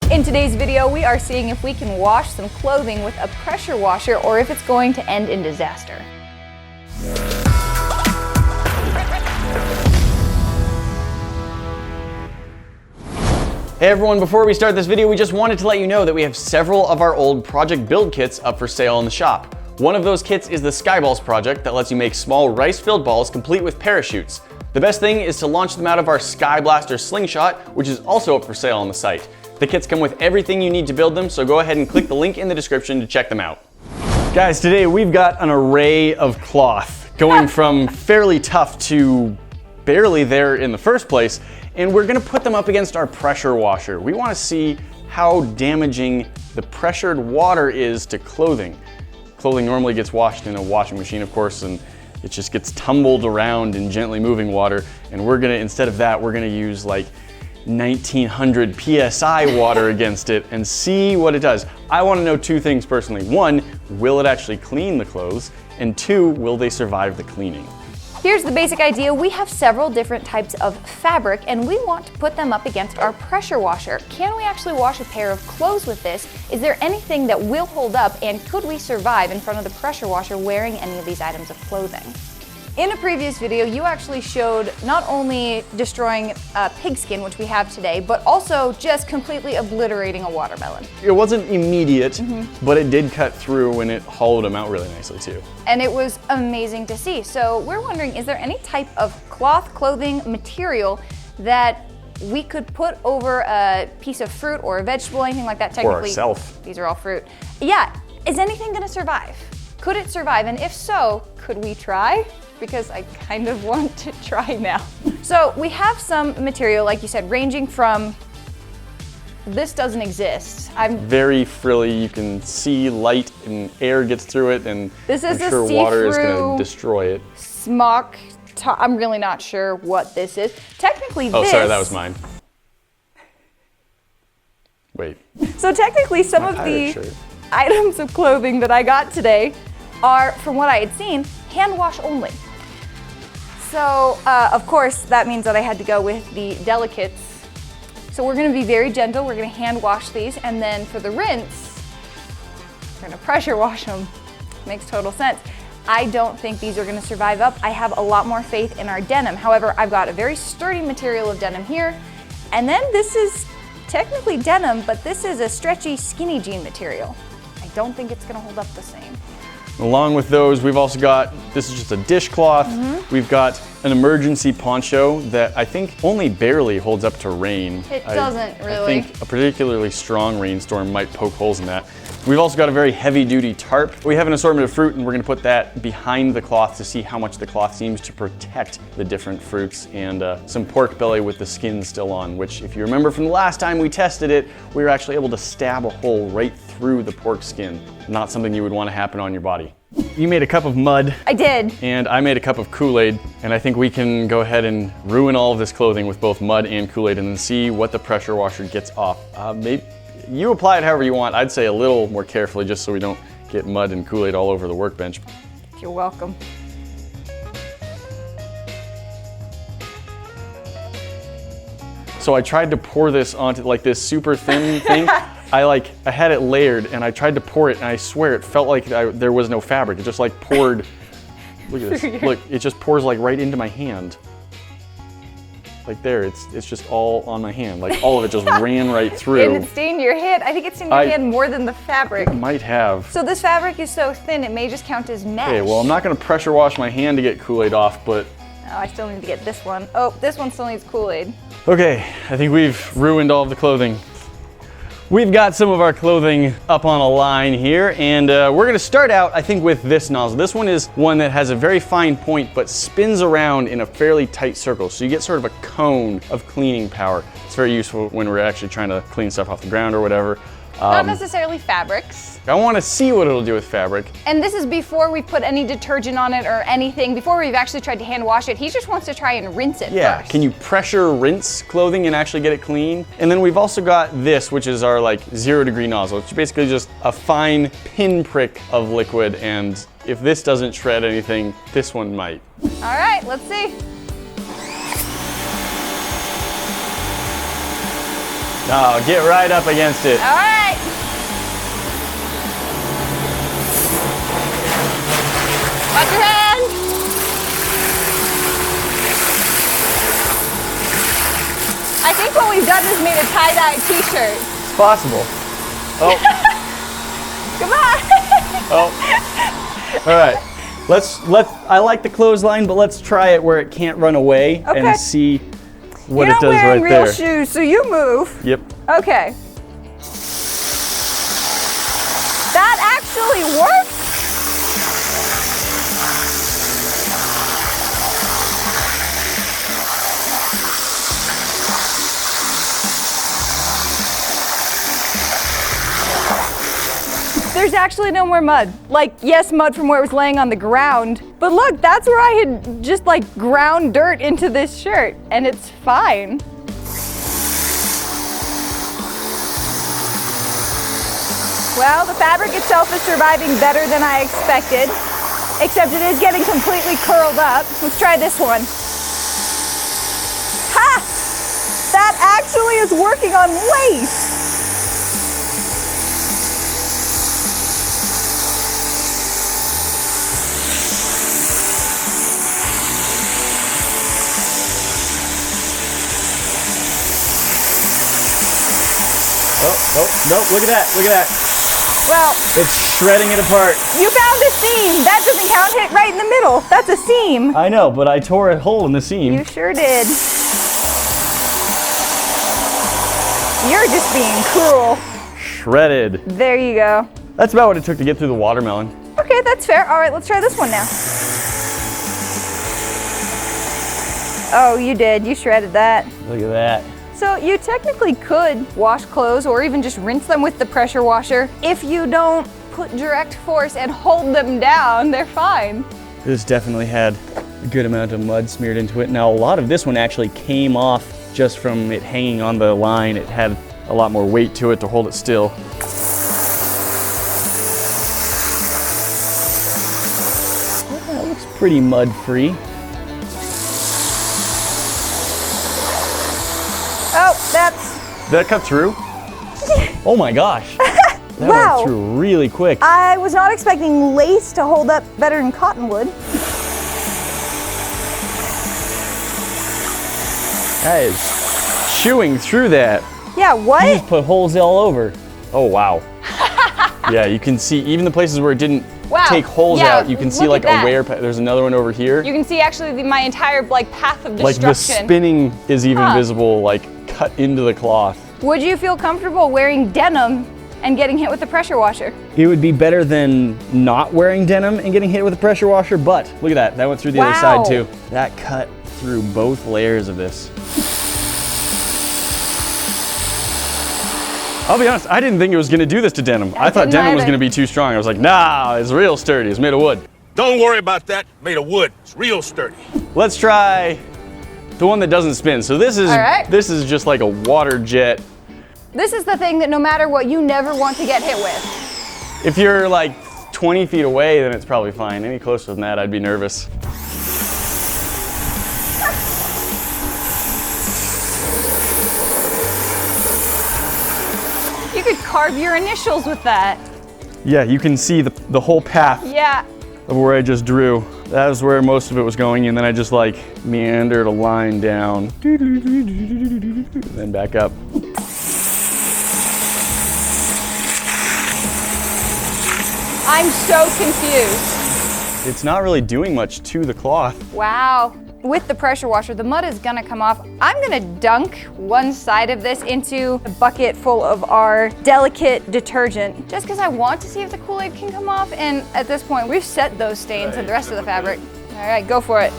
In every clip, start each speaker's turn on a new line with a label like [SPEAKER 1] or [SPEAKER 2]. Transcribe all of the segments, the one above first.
[SPEAKER 1] In today's video, we are seeing if we can wash some clothing with a pressure washer or if it's going to end in disaster.
[SPEAKER 2] Hey everyone, before we start this video, we just wanted to let you know that we have several of our old project build kits up for sale in the shop. One of those kits is the Skyballs project that lets you make small rice-filled balls complete with parachutes. The best thing is to launch them out of our Sky Blaster slingshot, which is also up for sale on the site. The kits come with everything you need to build them, so go ahead and click the link in the description to check them out. Guys, today we've got an array of cloth, going from fairly tough to barely there in the first place, and we're gonna put them up against our pressure washer. We wanna see how damaging the pressured water is to clothing. Clothing normally gets washed in a washing machine, of course, and it just gets tumbled around in gently moving water, and we're gonna, instead of that, we're gonna use like 1900 PSI water against it and see what it does. I want to know two things personally. One, will it actually clean the clothes? And two, will they survive the cleaning?
[SPEAKER 1] Here's the basic idea. We have several different types of fabric and we want to put them up against our pressure washer. Can we actually wash a pair of clothes with this? Is there anything that will hold up, and could we survive in front of the pressure washer wearing any of these items of clothing? In a previous video, you actually showed not only destroying pigskin, which we have today, but also just completely obliterating a watermelon.
[SPEAKER 2] It wasn't immediate, but it did cut through and it hollowed them out really nicely too.
[SPEAKER 1] And it was amazing to see. So we're wondering, is there any type of cloth, clothing, material that we could put over a piece of fruit or a vegetable, anything like that? Technically,
[SPEAKER 2] or ourselves.
[SPEAKER 1] These are all fruit. Yeah, is anything gonna survive? Could it survive? And if so, could we try? Because I kind of want to try now. So we have some material, like you said, ranging from, this doesn't exist. I'm
[SPEAKER 2] very frilly, you can see light and air gets through it, and
[SPEAKER 1] this is
[SPEAKER 2] I'm sure water is gonna destroy it.
[SPEAKER 1] Smock, I'm really not sure what this is. Technically
[SPEAKER 2] Oh, sorry, that was mine. Wait.
[SPEAKER 1] So technically some of the items of clothing that I got today are, from what I had seen, hand wash only. So, of course, that means that I had to go with the delicates. So we're gonna be very gentle. We're gonna hand wash these, and then for the rinse, we're gonna pressure wash them. Makes total sense. I don't think these are gonna survive up. I have a lot more faith in our denim. However, I've got a very sturdy material of denim here, and then this is technically denim, but this is a stretchy skinny jean material. I don't think it's gonna hold up the same.
[SPEAKER 2] Along with those, we've also got, this is just a dishcloth. We've got an emergency poncho that I think only barely holds up to rain.
[SPEAKER 1] It doesn't really.
[SPEAKER 2] I think a particularly strong rainstorm might poke holes in that. We've also got a very heavy duty tarp. We have an assortment of fruit, and we're gonna put that behind the cloth to see how much the cloth seems to protect the different fruits, and some pork belly with the skin still on, which if you remember from the last time we tested it, we were actually able to stab a hole right through the pork skin. Not something you would want to happen on your body. You made a cup of mud.
[SPEAKER 1] I did.
[SPEAKER 2] And I made a cup of Kool-Aid, and I think we can go ahead and ruin all of this clothing with both mud and Kool-Aid and then see what the pressure washer gets off. Maybe you apply it however you want. I'd say a little more carefully just so we don't get mud and Kool-Aid all over the workbench.
[SPEAKER 1] You're welcome.
[SPEAKER 2] So I tried to pour this onto like this super thin thing. I had it layered and I tried to pour it, and I swear it felt like there was no fabric. It just like poured, look at this, look, it just pours like right into my hand. Like there, it's just all on my hand. Like all of it just ran right through.
[SPEAKER 1] And it stained your hand. I think it stained your hand more than the fabric.
[SPEAKER 2] It might have.
[SPEAKER 1] So this fabric is so thin, it may just count as mesh.
[SPEAKER 2] Okay, well I'm not gonna pressure wash my hand to get Kool-Aid off, but.
[SPEAKER 1] Oh, I still need to get this one. Oh, this one still needs Kool-Aid.
[SPEAKER 2] Okay, I think we've ruined all of the clothing. We've got some of our clothing up on a line here, and we're gonna start out, I think, with this nozzle. This one is one that has a very fine point, but spins around in a fairly tight circle. So you get sort of a cone of cleaning power. It's very useful when we're actually trying to clean stuff off the ground or whatever.
[SPEAKER 1] Not necessarily fabrics.
[SPEAKER 2] I want to see what it'll do with fabric.
[SPEAKER 1] And this is before we put any detergent on it or anything, before we've actually tried to hand wash it. He just wants to try and rinse it first.
[SPEAKER 2] Can you pressure rinse clothing and actually get it clean? And then we've also got this, which is our like 0-degree nozzle. It's basically just a fine pinprick of liquid, and if this doesn't shred anything, this one might.
[SPEAKER 1] All right, let's see.
[SPEAKER 2] No, get right up against it.
[SPEAKER 1] All right. Watch your hand. I think what we've done is made a tie-dye t-shirt.
[SPEAKER 2] It's possible. Oh.
[SPEAKER 1] Come on.
[SPEAKER 2] Oh. All right. I like the clothesline, but let's try it where it can't run away and see what it does right there.
[SPEAKER 1] You're not wearing real shoes, so you move.
[SPEAKER 2] Yep.
[SPEAKER 1] Okay. That actually works. There's actually no more mud. Like, yes, mud from where it was laying on the ground, but look, that's where I had just like ground dirt into this shirt, and it's fine. Well, the fabric itself is surviving better than I expected, except it is getting completely curled up. Let's try this one. Ha! That actually is working on lace.
[SPEAKER 2] Oh, no, look at that, look at that.
[SPEAKER 1] Well,
[SPEAKER 2] it's shredding it apart.
[SPEAKER 1] You found a seam. That doesn't count. Hit right in the middle. That's a seam.
[SPEAKER 2] I know, but I tore a hole in the seam.
[SPEAKER 1] You sure did. You're just being cruel.
[SPEAKER 2] Shredded.
[SPEAKER 1] There you go.
[SPEAKER 2] That's about what it took to get through the watermelon.
[SPEAKER 1] Okay, that's fair. All right, let's try this one now. Oh, you did. You shredded that.
[SPEAKER 2] Look at that.
[SPEAKER 1] So you technically could wash clothes or even just rinse them with the pressure washer. If you don't put direct force and hold them down, they're fine.
[SPEAKER 2] This definitely had a good amount of mud smeared into it. Now, a lot of this one actually came off just from it hanging on the line. It had a lot more weight to it to hold it still. That looks pretty mud-free.
[SPEAKER 1] Oh, that's...
[SPEAKER 2] Did that cut through? Oh my gosh. That
[SPEAKER 1] wow.
[SPEAKER 2] went through really quick.
[SPEAKER 1] I was not expecting lace to hold up better than cotton would.
[SPEAKER 2] That is chewing through that.
[SPEAKER 1] Yeah, what?
[SPEAKER 2] You just put holes all over. Oh, wow. Yeah, you can see even the places where it didn't take holes out, you can see like a wear path. There's another one over here.
[SPEAKER 1] You can see actually my entire like path of destruction.
[SPEAKER 2] Like the spinning is even visible, like cut into the cloth.
[SPEAKER 1] Would you feel comfortable wearing denim and getting hit with the pressure washer?
[SPEAKER 2] It would be better than not wearing denim and getting hit with a pressure washer, but look at that. That went through the other side too. That cut through both layers of this. I'll be honest, I didn't think it was gonna do this to denim. I thought denim was gonna be too strong. I was like, nah, it's real sturdy. It's made of wood.
[SPEAKER 3] Don't worry about that. Made of wood. It's real sturdy.
[SPEAKER 2] Let's try the one that doesn't spin. So this is just like a water jet.
[SPEAKER 1] This is the thing that no matter what, you never want to get hit with.
[SPEAKER 2] If you're like 20 feet away, then it's probably fine. Any closer than that, I'd be nervous.
[SPEAKER 1] You could carve your initials with that.
[SPEAKER 2] Yeah, you can see the whole path of where I just drew. That was where most of it was going, and then I just like meandered a line down, and then back up.
[SPEAKER 1] I'm so confused.
[SPEAKER 2] It's not really doing much to the cloth.
[SPEAKER 1] Wow. With the pressure washer, the mud is gonna come off. I'm gonna dunk one side of this into a bucket full of our delicate detergent, just because I want to see if the Kool-Aid can come off, and at this point, we've set those stains in the rest of the fabric. All right, go for it.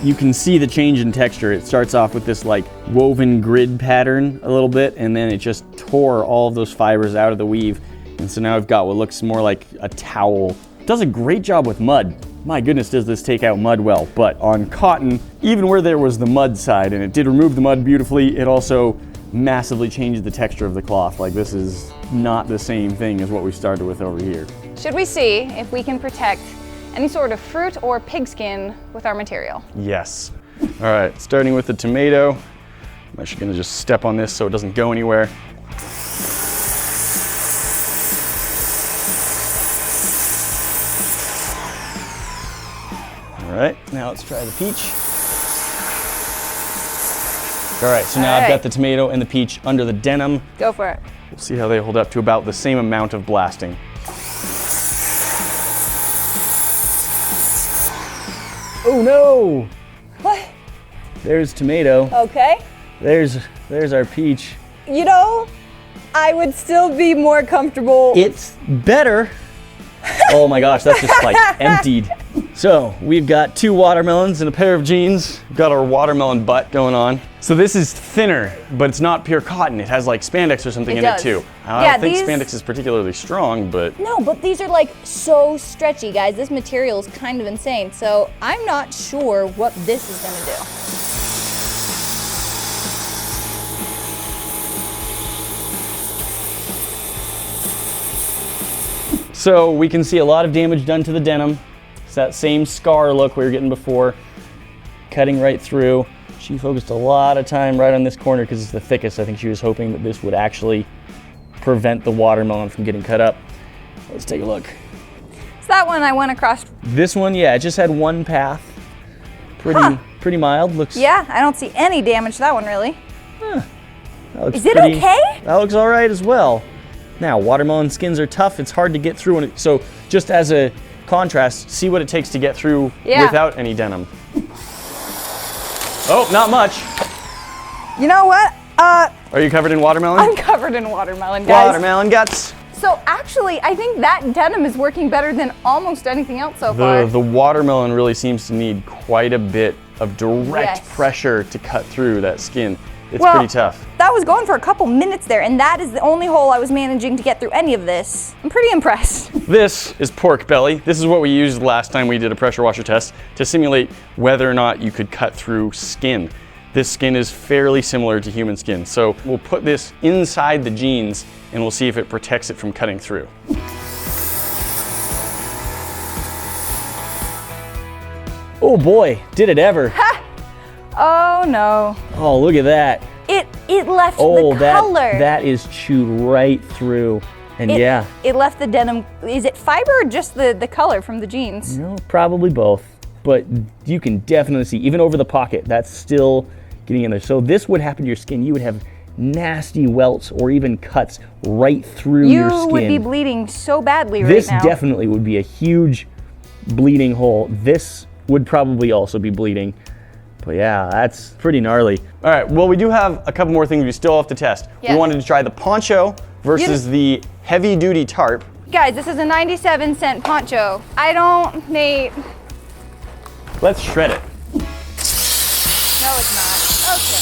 [SPEAKER 2] You can see the change in texture. It starts off with this like woven grid pattern a little bit, and then it just tore all of those fibers out of the weave. And so now I've got what looks more like a towel Does a great job with mud. My goodness, does this take out mud well. But on cotton, even where there was the mud side, and it did remove the mud beautifully, it also massively changed the texture of the cloth. Like, this is not the same thing as what we started with over here.
[SPEAKER 1] Should we see if we can protect any sort of fruit or pigskin with our material?
[SPEAKER 2] Yes. All right, starting with the tomato. I'm actually gonna just step on this so it doesn't go anywhere. All right, now let's try the peach. All right, so now I've got the tomato and the peach under the denim.
[SPEAKER 1] Go for it.
[SPEAKER 2] We'll see how they hold up to about the same amount of blasting. Oh no!
[SPEAKER 1] What?
[SPEAKER 2] There's tomato.
[SPEAKER 1] Okay.
[SPEAKER 2] There's our peach.
[SPEAKER 1] You know, I would still be more comfortable.
[SPEAKER 2] It's better. Oh my gosh, that's just like emptied. So we've got 2 watermelons and a pair of jeans. We've got our watermelon butt going on. So this is thinner, but it's not pure cotton. It has like spandex or something in it too. I don't think spandex is particularly strong, but...
[SPEAKER 1] No, but these are like so stretchy, guys. This material is kind of insane. So I'm not sure what this is gonna do.
[SPEAKER 2] So we can see a lot of damage done to the denim. It's that same scar look we were getting before, cutting right through. She focused a lot of time right on this corner because it's the thickest. I think she was hoping that this would actually prevent the watermelon from getting cut up. Let's take a look.
[SPEAKER 1] So that one I went across.
[SPEAKER 2] This one, yeah, it just had one path. Pretty mild. Looks.
[SPEAKER 1] Yeah, I don't see any damage to that one really.
[SPEAKER 2] That looks
[SPEAKER 1] Is it okay?
[SPEAKER 2] That looks all right as well. Now, watermelon skins are tough. It's hard to get through. So just as a contrast, see what it takes to get through without any denim. Oh, not much.
[SPEAKER 1] You know what?
[SPEAKER 2] Are you covered in watermelon?
[SPEAKER 1] I'm covered in watermelon, guys.
[SPEAKER 2] Watermelon guts.
[SPEAKER 1] So actually, I think that denim is working better than almost anything else so far.
[SPEAKER 2] The watermelon really seems to need quite a bit of direct pressure to cut through that skin. It's pretty tough.
[SPEAKER 1] That was going for a couple minutes there, and that is the only hole I was managing to get through any of this. I'm pretty impressed.
[SPEAKER 2] This is pork belly. This is what we used last time we did a pressure washer test to simulate whether or not you could cut through skin. This skin is fairly similar to human skin. So we'll put this inside the jeans and we'll see if it protects it from cutting through. Oh boy, did it ever.
[SPEAKER 1] Ha! Oh no.
[SPEAKER 2] Oh, look at that.
[SPEAKER 1] It left the color.
[SPEAKER 2] That is chewed right through. And
[SPEAKER 1] it left the denim. Is it fiber or just the color from the jeans?
[SPEAKER 2] No, probably both. But you can definitely see, even over the pocket, that's still getting in there. So this would happen to your skin. You would have nasty welts or even cuts right through your skin.
[SPEAKER 1] You would be bleeding so badly right now.
[SPEAKER 2] This definitely would be a huge bleeding hole. This would probably also be bleeding. But yeah, that's pretty gnarly. All right, well, we do have a couple more things we still have to test.
[SPEAKER 1] Yes.
[SPEAKER 2] We wanted to try the poncho versus the heavy-duty tarp.
[SPEAKER 1] Guys, this is a 97-cent poncho. Nate.
[SPEAKER 2] Let's shred it.
[SPEAKER 1] No, it's not. Okay.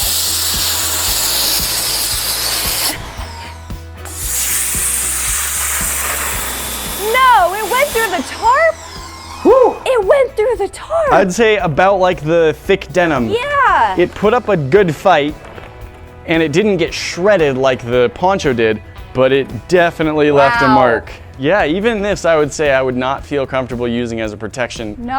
[SPEAKER 1] No, it went through the tarp.
[SPEAKER 2] Whew.
[SPEAKER 1] It went through the tarp.
[SPEAKER 2] I'd say about like the thick denim.
[SPEAKER 1] Yeah.
[SPEAKER 2] It put up a good fight, and it didn't get shredded like the poncho did, but it definitely left a mark. Yeah, even this I would say I would not feel comfortable using as a protection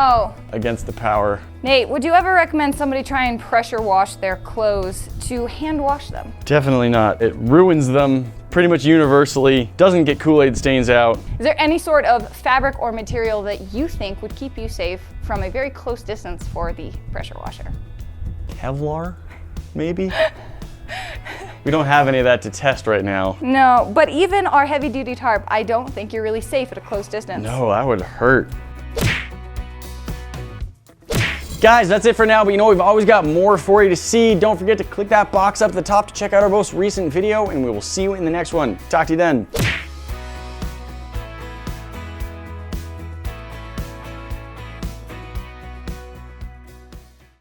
[SPEAKER 2] against the power.
[SPEAKER 1] Nate, would you ever recommend somebody try and pressure wash their clothes to hand wash them?
[SPEAKER 2] Definitely not. It ruins them pretty much universally, doesn't get Kool-Aid stains out.
[SPEAKER 1] Is there any sort of fabric or material that you think would keep you safe from a very close distance for the pressure washer?
[SPEAKER 2] Kevlar, maybe? We don't have any of that to test right now.
[SPEAKER 1] No, but even our heavy-duty tarp, I don't think you're really safe at a close distance.
[SPEAKER 2] No, that would hurt. Guys, that's it for now, but you know we've always got more for you to see. Don't forget to click that box up at the top to check out our most recent video, and we will see you in the next one. Talk to you then.